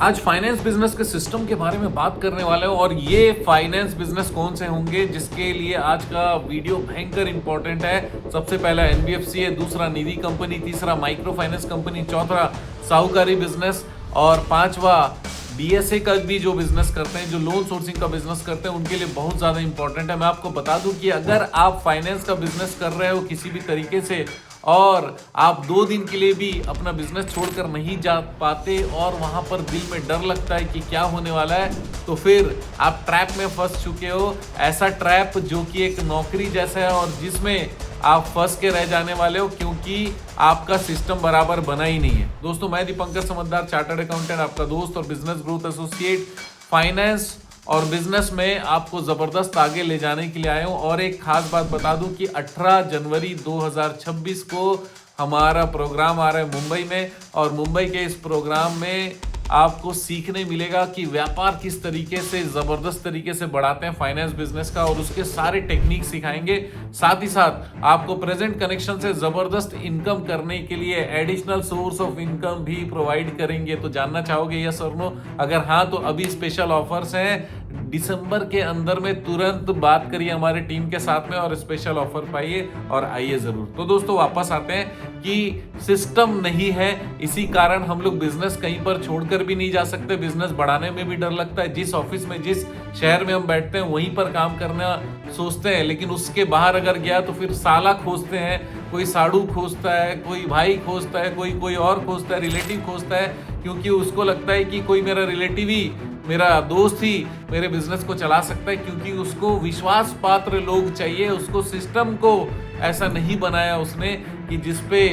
आज finance business के system के बारे में बात करने वाले हो और ये फाइनेंस बिजनेस कौन से होंगे जिसके लिए आज का वीडियो भयंकर इंपॉर्टेंट है। सबसे पहला एनबीएफसी है, दूसरा निधि कंपनी, तीसरा माइक्रो फाइनेंस कंपनी, चौथा साहूकारी बिजनेस और पांचवा बीएसए का भी जो बिजनेस करते हैं, जो लोन सोर्सिंग का बिजनेस करते हैं, उनके लिए बहुत ज्यादा इंपॉर्टेंट है। मैं आपको बता दूं कि अगर आप फाइनेंस का बिजनेस कर रहे हो किसी भी तरीके से और आप 2 दिन के लिए भी अपना बिजनेस छोड़कर नहीं जा पाते और वहां पर दिल में डर लगता है कि क्या होने वाला है, तो फिर आप ट्रैप में फंस चुके हो। ऐसा ट्रैप जो कि एक नौकरी जैसा है और जिसमें आप फंस के रह जाने वाले हो क्योंकि आपका सिस्टम बराबर बना ही नहीं है। दोस्तों, मैं दीपंकर समझदार, चार्टर्ड अकाउंटेंट, आपका दोस्त और बिजनेस ग्रोथ एसोसिएट, फाइनेंस और बिजनेस में आपको जबरदस्त आगे ले जाने के लिए आया हूं। और एक खास बात बता दूं कि 18 जनवरी 2026 को हमारा प्रोग्राम आ रहा है मुंबई में, और मुंबई के इस प्रोग्राम में आपको सीखने मिलेगा कि व्यापार किस तरीके से जबरदस्त तरीके से बढ़ाते हैं फाइनेंस बिजनेस का, और उसके सारे टेक्निक सिखाएंगे। साथ ही साथ आपको प्रेजेंट कनेक्शन से जबरदस्त इनकम करने के लिए एडिशनल सोर्स ऑफ इनकम भी प्रोवाइड करेंगे। तो जानना चाहोगे यस और नो? अगर हाँ तो अभी स्पेशल ऑफर्स हैं, दिसंबर के अंदर में तुरंत बात करिए हमारे टीम के साथ में और स्पेशल ऑफर पाइए और आइए जरूर। तो दोस्तों, वापस आते हैं कि सिस्टम नहीं है, इसी कारण हम लोग बिजनेस कहीं पर छोड़कर भी नहीं जा सकते। बिजनेस बढ़ाने में भी डर लगता है। जिस ऑफिस में, जिस शहर में हम बैठते हैं वहीं पर काम करना सोचते हैं, लेकिन उसके बाहर अगर गया तो फिर साला खोजते हैं, कोई साड़ू खोजता है, कोई भाई खोजता है, कोई और खोजता है, रिलेटिव खोजता है, क्योंकि उसको लगता है कि कोई मेरा रिलेटिव ही, मेरा दोस्त ही मेरे बिजनेस को चला सकता है, क्योंकि उसको विश्वास पात्र लोग चाहिए। उसको सिस्टम को ऐसा नहीं बनाया उसने कि जिसपे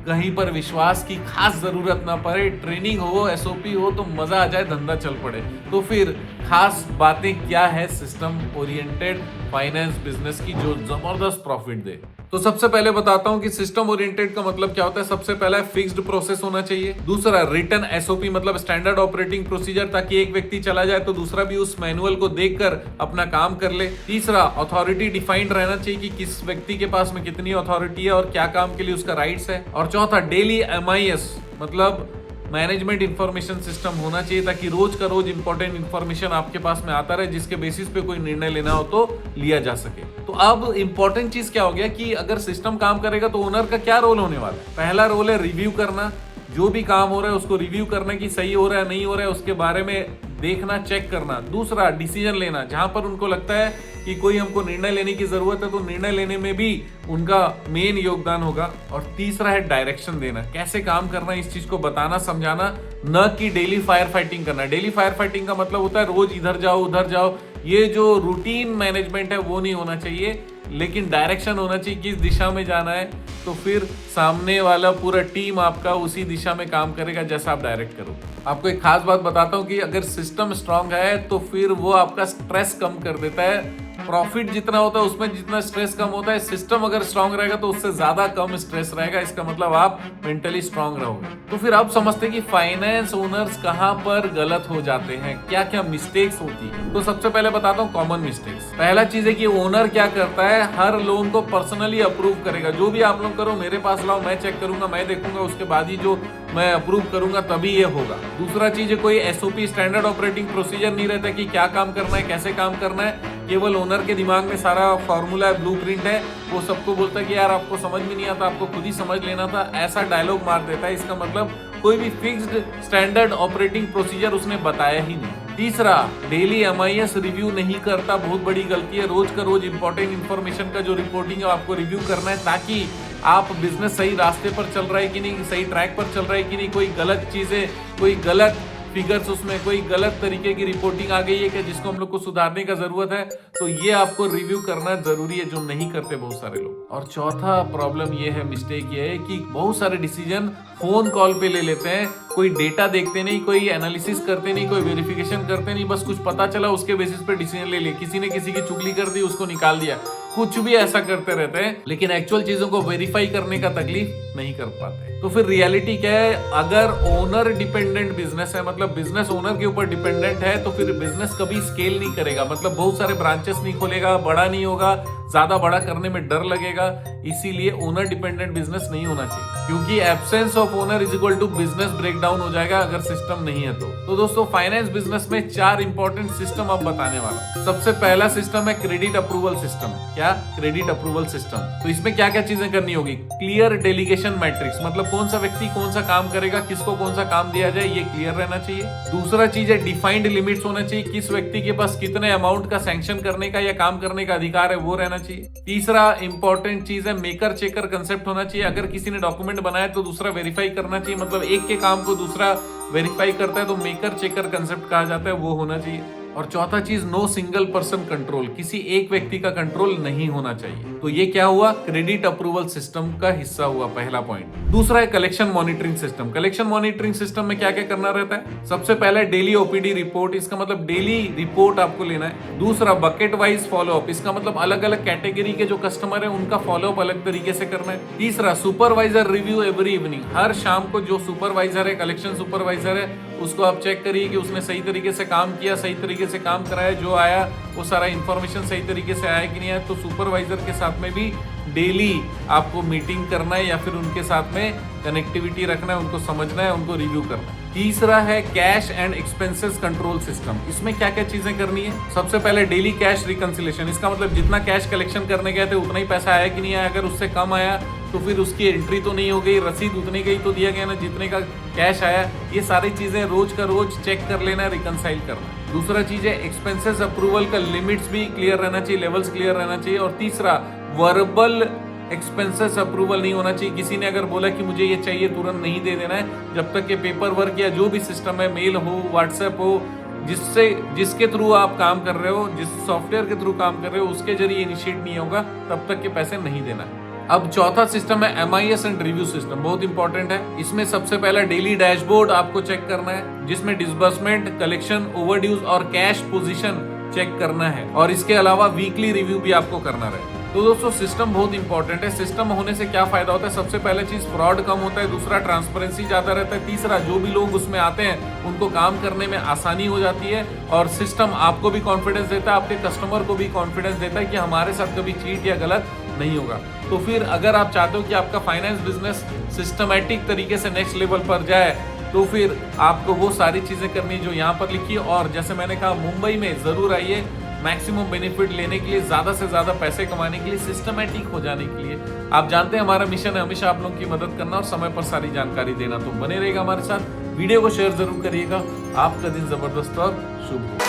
कहीं पर विश्वास की खास जरूरत ना पड़े, ट्रेनिंग हो, एसओपी हो तो मजा आ जाए, धंधा चल पड़े। तो फिर खास बातें क्या है सिस्टम ओरिएंटेड फाइनेंस बिजनेस की जो जबरदस्त प्रॉफिट दे? तो सबसे पहले बताता हूं कि सिस्टम ओरिएंटेड का मतलब क्या होता है। सबसे पहला फिक्स्ड प्रोसेस होना चाहिए। दूसरा रिटन एसओपी मतलब स्टैंडर्ड ऑपरेटिंग प्रोसीजर, ताकि एक व्यक्ति चला जाए तो दूसरा भी उस मैनुअल को देखकर अपना काम कर ले। तीसरा अथॉरिटी डिफाइंड रहना चाहिए कि किस व्यक्ति के पास में कितनी अथॉरिटी है और क्या काम के लिए उसका राइट्स है। और चौथा डेली एमआईएस मतलब मैनेजमेंट इंफॉर्मेशन सिस्टम होना चाहिए, ताकि रोज का रोज इंपॉर्टेंट इंफॉर्मेशन आपके पास में आता रहे, जिसके बेसिस पे कोई निर्णय लेना हो तो लिया जा सके। तो अब इंपॉर्टेंट चीज क्या हो गया कि अगर सिस्टम काम करेगा तो ओनर का क्या रोल होने वाला है? पहला रोल है रिव्यू करना, जो भी काम हो रहा है उसको रिव्यू करना कि सही हो रहा है नहीं हो रहा है, उसके बारे में देखना, चेक करना। दूसरा डिसीजन लेना, जहां पर उनको लगता है कि कोई हमको निर्णय लेने की जरूरत है तो निर्णय लेने में भी उनका मेन योगदान होगा। और तीसरा है डायरेक्शन देना, कैसे काम करना है इस चीज को बताना, समझाना, न कि डेली फायर फाइटिंग करना। डेली फायर फाइटिंग का मतलब होता है रोज इधर जाओ उधर जाओ, ये जो रूटीन मैनेजमेंट है वो नहीं होना चाहिए, लेकिन डायरेक्शन होना चाहिए किस दिशा में जाना है। तो फिर सामने वाला पूरा टीम आपका उसी दिशा में काम करेगा जैसा आप डायरेक्ट करो। आपको एक खास बात बताता हूं कि अगर सिस्टम स्ट्रांग है तो फिर वो आपका स्ट्रेस कम कर देता है। प्रॉफिट जितना होता है उसमें जितना स्ट्रेस कम होता है, सिस्टम अगर स्ट्रांग रहेगा तो उससे ज्यादा कम स्ट्रेस रहेगा। इसका मतलब आप मेंटली स्ट्रांग रहोगे। तो फिर आप समझते हैं कि फाइनेंस ओनर्स कहां पर गलत हो जाते हैं, क्या क्या मिस्टेक्स होती है। तो सबसे पहले बताता हूं कॉमन मिस्टेक्स। पहला चीज है कि ओनर क्या करता है, हर लोन को पर्सनली अप्रूव करेगा। जो भी आप लोग करो मेरे पास लाओ, मैं चेक करूंगा, मैं देखूंगा, उसके बाद ही जो मैं अप्रूव करूंगा तभी ये होगा। दूसरा चीज है कोई एसओपी स्टैंडर्ड ऑपरेटिंग प्रोसीजर नहीं रहता कि क्या काम करना है, कैसे काम करना है। केवल ओनर के दिमाग में सारा फॉर्मूला है, ब्लूप्रिंट है, वो सबको बोलता है कि यार आपको समझ में नहीं आता, आपको खुद ही समझ लेना था, ऐसा डायलॉग मार देता है। इसका मतलब कोई भी फिक्स्ड स्टैंडर्ड ऑपरेटिंग प्रोसीजर उसने बताया ही नहीं। तीसरा डेली एमआईएस रिव्यू नहीं करता, बहुत बड़ी गलती है। रोज का रोज इंपॉर्टेंट इंफॉर्मेशन का जो रिपोर्टिंग है आपको रिव्यू करना है, ताकि आप बिजनेस सही रास्ते पर चल रहा है कि नहीं, सही ट्रैक पर चल रहा है कि नहीं, कोई गलत चीजें, कोई गलत फिगर्स, उसमें कोई गलत तरीके की रिपोर्टिंग आ गई है कि जिसको हम लोग को सुधारने का जरूरत है, तो ये आपको रिव्यू करना जरूरी है, जो नहीं करते बहुत सारे लोग। और चौथा प्रॉब्लम ये है, मिस्टेक ये है कि बहुत सारे डिसीजन फोन कॉल पे ले लेते हैं। कोई डेटा देखते नहीं, कोई एनालिसिस करते नहीं, कोई वेरिफिकेशन करते नहीं, बस कुछ पता चला उसके बेसिस पे डिसीजन ले लिया। किसी ने किसी की चुगली कर दी, उसको निकाल दिया, कुछ भी ऐसा करते रहते हैं, लेकिन एक्चुअल चीजों को वेरीफाई करने का तकलीफ नहीं कर पाते। तो फिर रियलिटी क्या है, अगर ओनर डिपेंडेंट बिजनेस है, मतलब बिजनेस ओनर के ऊपर डिपेंडेंट है, तो फिर बिजनेस कभी स्केल नहीं करेगा, मतलब बहुत सारे ब्रांचेस नहीं खोलेगा, बड़ा नहीं होगा, ज्यादा बड़ा करने में डर लगेगा, इसीलिए ओनर डिपेंडेंट बिजनेस नहीं होना चाहिए, क्योंकि absence of owner is equal to business breakdown हो जाएगा अगर सिस्टम नहीं है तो दोस्तों फाइनेंस बिजनेस में 4 इंपॉर्टेंट सिस्टम अब बताने वाला। सबसे पहला सिस्टम है क्रेडिट अप्रूवल सिस्टम। क्या? Credit approval system. तो इसमें क्या क्या चीजें करनी होगी? क्लियर डेलीगेशन मैट्रिक्स, मतलब कौन सा व्यक्ति कौन सा काम करेगा, किसको कौन सा काम दिया जाए, ये क्लियर रहना चाहिए। दूसरा चीज है डिफाइंड लिमिट्स होना चाहिए, किस व्यक्ति के पास कितने अमाउंट का सैंक्शन करने का या काम करने का अधिकार है वो रहना चाहिए। तीसरा इंपॉर्टेंट चीज है मेकर चेकर कंसेप्ट होना चाहिए, अगर किसी ने डॉक्यूमेंट बनाया तो दूसरा वेरीफाई करना चाहिए, मतलब एक के काम को दूसरा वेरीफाई करता है तो मेकर चेकर कंसेप्ट कहा जाता है, वो होना चाहिए। और चौथा चीज नो सिंगल पर्सन कंट्रोल, किसी एक व्यक्ति का कंट्रोल नहीं होना चाहिए। तो ये क्या हुआ? क्रेडिट अप्रूवल सिस्टम का हिस्सा हुआ पहला पॉइंट। दूसरा है collection monitoring system. Collection monitoring system में क्या क्या करना रहता है? सबसे पहले डेली ओपीडी रिपोर्ट, इसका मतलब डेली रिपोर्ट आपको लेना है। दूसरा बकेट वाइज फॉलोअप, इसका मतलब अलग अलग कैटेगरी के जो कस्टमर है उनका फॉलोअप अलग तरीके से करना है। तीसरा सुपरवाइजर रिव्यू एवरी इवनिंग, हर शाम को जो सुपरवाइजर है, कलेक्शन सुपरवाइजर है, उसको आप चेक करिए कि उसने सही तरीके से काम किया, सही तरीके से काम कराया, जो आया वो सारा इंफॉर्मेशन सही तरीके से आया कि नहीं आया। तो सुपरवाइजर के साथ में भी डेली आपको मीटिंग करना है या फिर उनके साथ में कनेक्टिविटी रखना है, उनको समझना है, उनको रिव्यू करना है। तीसरा है cash and expenses control system. इसमें क्या क्या चीजें करनी है? सबसे पहले डेली कैश रिकंसिलेशन, इसका मतलब जितना कैश कलेक्शन करने गए थे उतना ही पैसा आया कि नहीं आया, अगर उससे कम आया तो फिर उसकी एंट्री तो नहीं हो गई, रसीद उतनी गई तो दिया गया ना जितने का कैश आया। ये सारी चीजें रोज का रोज चेक कर लेना, रिकंसाइल करना। दूसरा चीज है एक्सपेंसेस अप्रूवल का लिमिट्स भी क्लियर रहना चाहिए, लेवल्स क्लियर रहना चाहिए। और तीसरा वर्बल एक्सपेंसेस अप्रूवल नहीं होना चाहिए, किसी ने अगर बोला कि मुझे ये चाहिए तुरंत नहीं दे देना है, जब तक के पेपर वर्क या जो भी सिस्टम है, मेल हो, व्हाट्सएप हो, जिसके थ्रू आप काम कर रहे हो, जिस सॉफ्टवेयर के थ्रू काम कर रहे हो, उसके जरिए इनिशिएट नहीं होगा, तब तक के पैसे नहीं देना है। अब चौथा सिस्टम है MIS एंड रिव्यू सिस्टम, बहुत इंपॉर्टेंट है। इसमें सबसे पहला डेली डैशबोर्ड आपको चेक करना है, जिसमें डिसबर्समेंट, कलेक्शन, ओवरड्यूज और कैश पोजीशन चेक करना है। और इसके अलावा वीकली रिव्यू भी आपको करना रहे। तो दोस्तों सिस्टम बहुत इंपॉर्टेंट है। सिस्टम होने से क्या फायदा होता है? सबसे पहले चीज फ्रॉड कम होता है, दूसरा ट्रांसपेरेंसी ज्यादा रहता है, तीसरा जो भी लोग उसमें आते हैं उनको काम करने में आसानी हो जाती है, और सिस्टम आपको भी कॉन्फिडेंस देता है, आपके कस्टमर को भी कॉन्फिडेंस देता है कि हमारे साथ कभी चीट या गलत नहीं होगा। तो फिर अगर आप चाहते हो कि आपका फाइनेंस बिजनेस सिस्टमेटिक तरीके से नेक्स्ट लेवल पर जाए, तो फिर आपको वो सारी चीजें करनी जो यहाँ पर लिखी है। और जैसे मैंने कहा, मुंबई में जरूर आइए मैक्सिमम बेनिफिट लेने के लिए, ज्यादा से ज्यादा पैसे कमाने के लिए, सिस्टमेटिक हो जाने के लिए। आप जानते हैं हमारा मिशन है हमेशा आप लोगों की मदद करना और समय पर सारी जानकारी देना। तो बने रहेगा हमारे साथ, वीडियो को शेयर जरूर करिएगा। आपका दिन जबरदस्त और शुभ हो।